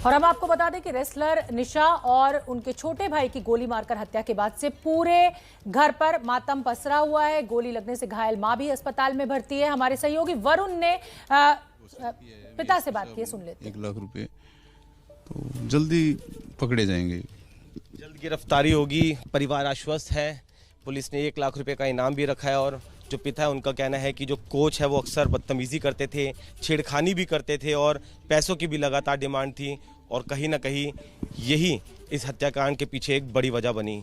और हम आपको बता दें कि रेसलर निशा और उनके छोटे भाई की गोली मारकर हत्या के बाद से पूरे घर पर मातम पसरा हुआ है। गोली लगने से घायल मां भी अस्पताल में भर्ती है। हमारे सहयोगी वरुण ने पिता से बात की, सुन लेते हैं। 1 लाख रुपए तो जल्दी पकड़े जाएंगे, जल्द गिरफ्तारी होगी। परिवार आश्वस्त है। पुलिस ने 1 लाख रुपए का इनाम भी रखा है और जो पिता है उनका कहना है कि जो कोच है वो अक्सर बदतमीजी करते थे, छेड़खानी भी करते थे और पैसों की भी लगातार डिमांड थी और कहीं ना कहीं यही इस हत्याकांड के पीछे एक बड़ी वजह बनी।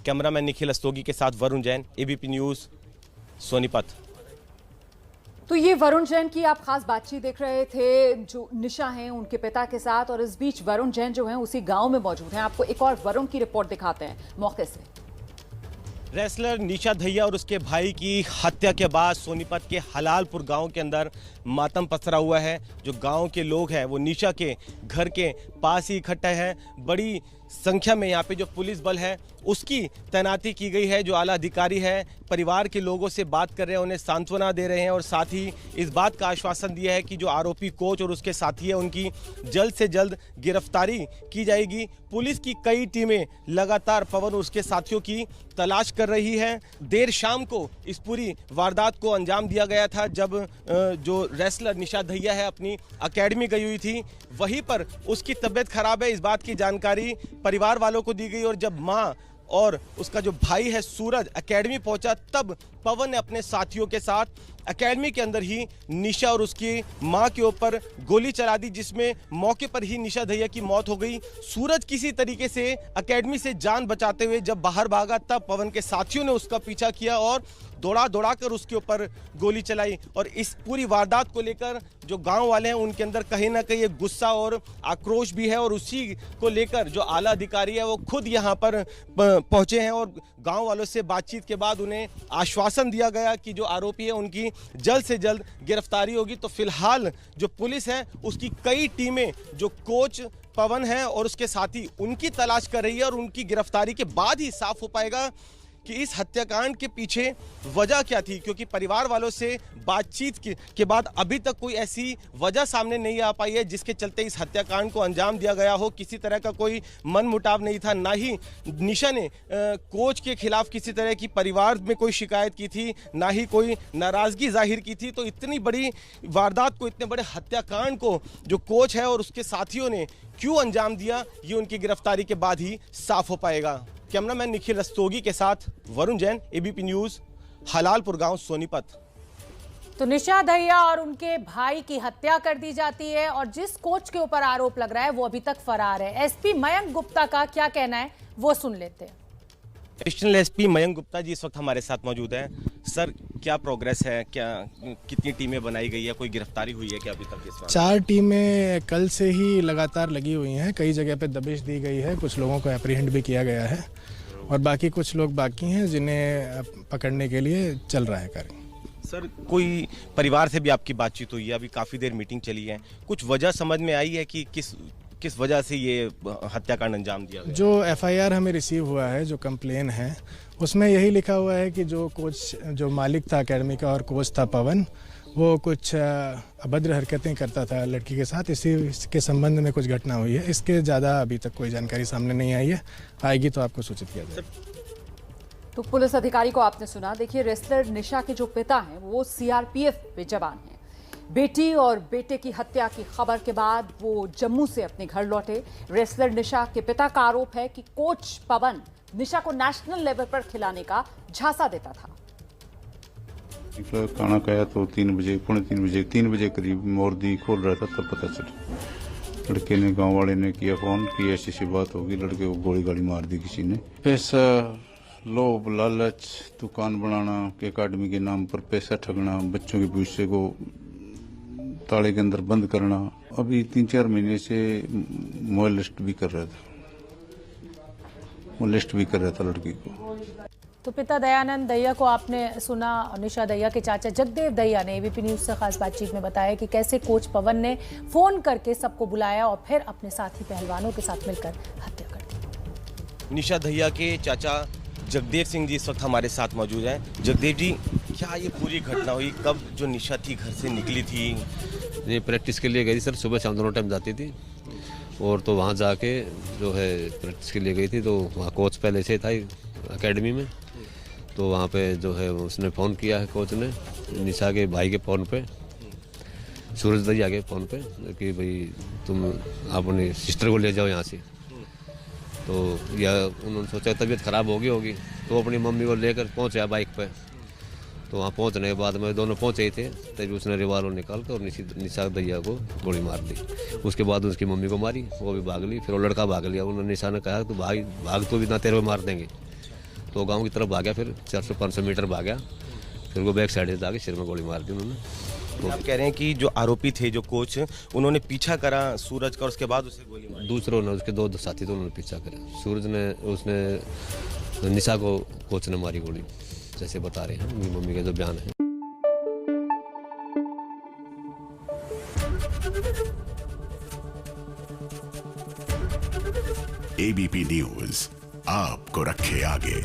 कैमरामैन निखिल अस्तोगी के साथ वरुण जैन, एबीपी न्यूज़, सोनीपत। तो ये वरुण जैन की आप खास बातचीत देख रहे थे जो निशा हैं उनके पिता के साथ, और इस बीच वरुण जैन जो हैं उसी गांव में मौजूद हैं। आपको एक और वरुण की रिपोर्ट दिखाते हैं मौके से। रेसलर निशा दहिया और उसके भाई की हत्या के बाद सोनीपत के हलालपुर गांव के अंदर मातम पसरा हुआ है। जो गांव के लोग हैं वो निशा के घर के पास ही इकट्ठा हैं। बड़ी संख्या में यहाँ पे जो पुलिस बल है उसकी तैनाती की गई है। जो आला अधिकारी है परिवार के लोगों से बात कर रहे हैं, उन्हें सांत्वना दे रहे हैं और साथ ही इस बात का आश्वासन दिया है कि जो आरोपी कोच और उसके साथी है उनकी जल्द से जल्द गिरफ्तारी की जाएगी। पुलिस की कई टीमें लगातार पवन और उसके साथियों की तलाश कर रही है। देर शाम को इस पूरी वारदात को अंजाम दिया गया था जब जो रेसलर निशा दहिया है अपनी एकेडमी गई हुई थी, वहीं पर उसकी तबीयत खराब है इस बात की जानकारी परिवार वालों को दी गई और जब मां और उसका जो भाई है सूरज एकेडमी पहुंचा तब पवन ने अपने साथियों के साथ एकेडमी के अंदर ही निशा और उसकी मां के ऊपर गोली चला दी, जिसमें मौके पर ही निशा दहिया की मौत हो गई। सूरज किसी तरीके से एकेडमी से जान बचाते हुए जब बाहर भागा तब पवन के साथियों ने उसका पीछा किया और दौड़ा कर उसके ऊपर गोली चलाई। और इस पूरी वारदात को लेकर जो गांव वाले हैं उनके अंदर कहीं ना कहीं एक गुस्सा और आक्रोश भी है और उसी को लेकर जो आला अधिकारी है वो खुद यहां पर पहुंचे हैं और गांव वालों से बातचीत के बाद उन्हें आश्वासन दिया गया कि जो आरोपी है उनकी जल्द से जल्द गिरफ्तारी होगी। तो फिलहाल जो पुलिस है उसकी कई टीमें जो कोच पवन है और उसके साथी उनकी तलाश कर रही है और उनकी गिरफ्तारी के बाद ही साफ हो पाएगा कि इस हत्याकांड के पीछे वजह क्या थी, क्योंकि परिवार वालों से बातचीत के बाद अभी तक कोई ऐसी वजह सामने नहीं आ पाई है जिसके चलते इस हत्याकांड को अंजाम दिया गया हो। किसी तरह का कोई मनमुटाव नहीं था, ना ही निशा ने कोच के खिलाफ किसी तरह की परिवार में कोई शिकायत की थी, ना ही कोई नाराजगी जाहिर की थी। तो इतनी बड़ी वारदात को, इतने बड़े हत्याकांड को जो कोच है और उसके साथियों ने क्यों अंजाम दिया, ये उनकी गिरफ्तारी के बाद ही साफ हो पाएगा। कैमरामैन निखिल रस्तोगी के साथ वरुण जैन, एबीपी न्यूज़, हलालपुर गांव, सोनीपत। तो निशा दहिया और उनके भाई की हत्या कर दी जाती है और जिस कोच के ऊपर आरोप लग रहा है वो अभी तक फरार है। एसपी मयंक गुप्ता का क्या कहना है वो सुन लेते हैं। एडिशनल एसपी मयंक गुप्ता जी इस वक्त हमारे साथ मौजूद हैं। सर, क्या प्रोग्रेस है, कितनी टीमें बनाई गई है, कोई गिरफ्तारी हुई है क्या अभी तक? इस 4 टीमें कल से ही लगातार लगी हुई हैं। कई जगह पे दबिश दी गई है, कुछ लोगों को एप्रीहेंड भी किया गया है और बाकी कुछ लोग बाकी हैं जिन्हें पकड़ने के लिए चल रहा है कार्य। सर, कोई परिवार से भी आपकी बातचीत हुई है? अभी काफ़ी देर मीटिंग चली है, कुछ वजह समझ में आई है कि किस वजह से ये हत्याकांड अंजाम दिया गया? जो एफआईआर हमें रिसीव हुआ है, जो कंप्लेन है, उसमें यही लिखा हुआ है कि जो कोच, जो मालिक था एकेडमी का और कोच था पवन, वो कुछ अभद्र हरकतें करता था लड़की के साथ। इसी के संबंध में कुछ घटना हुई है। इसके ज़्यादा अभी तक कोई जानकारी सामने नहीं आई है, आएगी तो आपको सूचित किया जाएगा। तो पुलिस अधिकारी को आपने सुना। देखिए, रेसलर निशा के जो पिता हैं वो सीआरपीएफ में जवान हैं। बेटी और बेटे की हत्या की खबर के बाद वो जम्मू से अपने घर लौटे। रेसलर निशा के पिता का आरोप है कि कोच पवन निशा को नेशनल लेवल पर खिलाने का झांसा देता था। खाना खाया तो 3 बजे, पौने 3 बजे करीब मोर्दी खोल रहा था, तब पता चला। लड़के ने, गांव वाले ने किया फोन कि ऐसी सी बात होगी, लड़के को गोली मार दी किसी ने। पैसा, लोभ, लालच, दुकान बनाना, एकेडमी के नाम पर पैसा ठगना, बच्चों के भविष्य को ताले के अंदर बंद करना। अभी 3-4 महीने से मोलेस्ट भी कर रहा था लड़की को। तो पिता दयानंद दहिया को आपने सुना। निशा दहिया के चाचा जगदेव दहिया ने एबीपी न्यूज़ से खास बातचीत में बताया कि कैसे कोच पवन ने फोन करके सबको बुलाया और फिर अपने साथी पहलवानों के साथ मिलकर हत्या कर दी। निशा दहिया के चाचा जगदेव सिंह जी इस वक्त हमारे साथ मौजूद हैं। जगदेव जी, क्या ये पूरी घटना हुई, कब जो निशा थी घर से निकली थी? ये प्रैक्टिस के लिए गई सर, सुबह शाम दोनों टाइम जाती थी और तो वहाँ जाके जो है प्रैक्टिस के लिए गई थी, तो वहाँ कोच पहले से था एकेडमी में। तो वहाँ पे जो है उसने फ़ोन किया है कोच ने निशा के भाई के फ़ोन पे, सूरज दरिया के फ़ोन पे, कि भाई तुम अपनी सिस्टर को ले जाओ यहाँ से। तो या उन्होंने सोचा तबीयत ख़राब होगी, तो अपनी मम्मी को लेकर पहुँचा बाइक पे। तो वहाँ पहुँचने के बाद में दोनों पहुँचे ही थे, तभी उसने रिवाल्वर निकाल कर और निशा दैया को गोली मार दी। उसके बाद उसकी मम्मी को मारी, वो भी भाग ली। फिर वो लड़का भाग लिया। उन्होंने निशा ने कहा तो भाग तो भी ना, तेरे को मार देंगे। तो गांव की तरफ भागा, फिर 400-500 मीटर भागा, फिर वो बैक साइड से जाके सिर में गोली मार दी उन्होंने। आप कह रहे हैं कि जो आरोपी थे, जो कोच, उन्होंने पीछा करा सूरज का और उसके बाद उसे गोली मारी। दूसरों ने, उसके 2 साथी थे, उन्होंने पीछा करा। सूरज ने, उसने निशा को कोच ने मारी गोली, जैसे बता रहे हैं उनकी मम्मी का जो बयान है। एबीपी न्यूज आपको रखे आगे।